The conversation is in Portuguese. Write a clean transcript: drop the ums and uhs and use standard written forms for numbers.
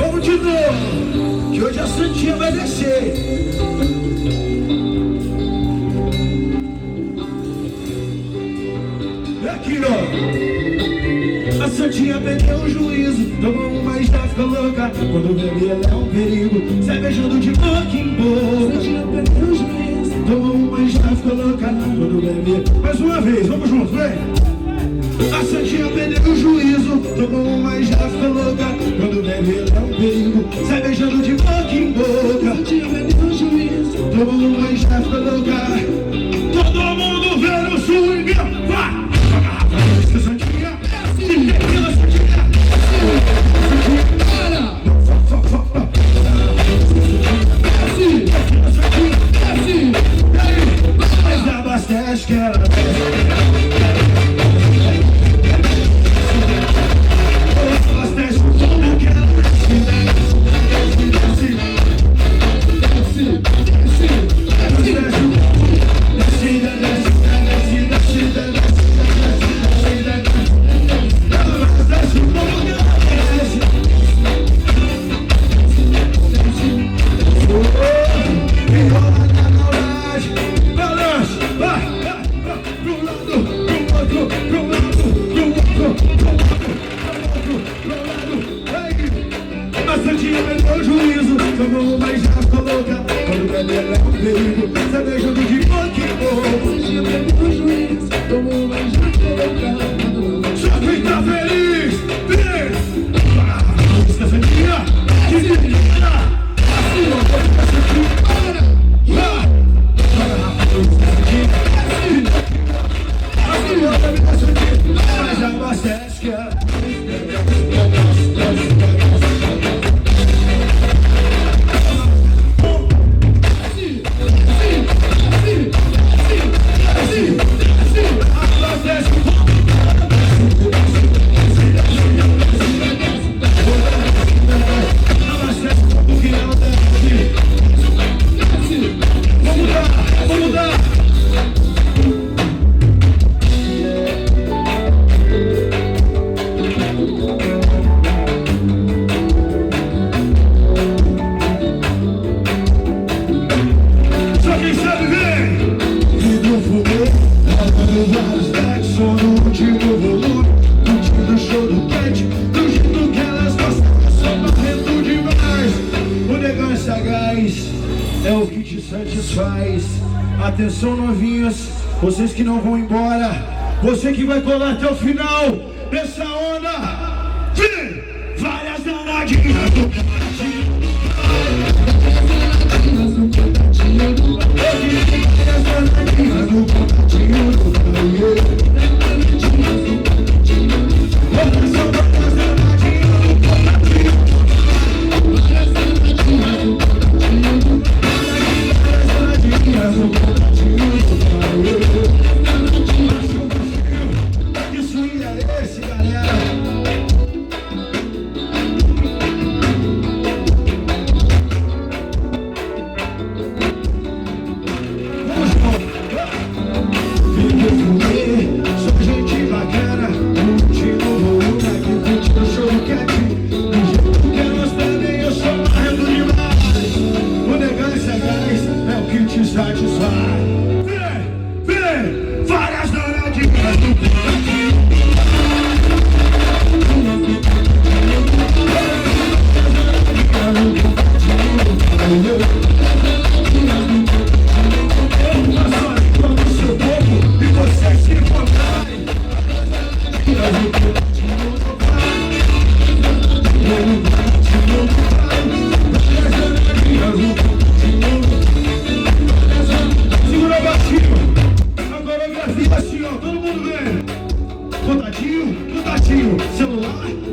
Vamos de novo, que hoje a Santinha vai descer. É aqui, ó. A Santinha perdeu o juízo, tomou uma e já fica louca. Quando bebe ela é um perigo, sai beijando de boca em boca. Santinha perdeu o juízo, tomou uma e já fica louca. Quando bebe, mais uma vez, vamos juntos, vem. A Santinha perdeu o juízo, tomou uma e já fica louca. Quando bebe ela é um perigo, sai beijando de boca em boca. A Santinha perdeu o juízo, tomou uma e já fica louca. Todo mundo vendo o swing, vai! A Santinha, se pela Santinha, mas abastece que ela é o que te satisfaz. Atenção, novinhas, vocês que não vão embora, você que vai colar até o final dessa onda. Vem! Várias danadinhas do cantinho. Várias danadinhas do cantinho do banheiro. Contatinho, celular.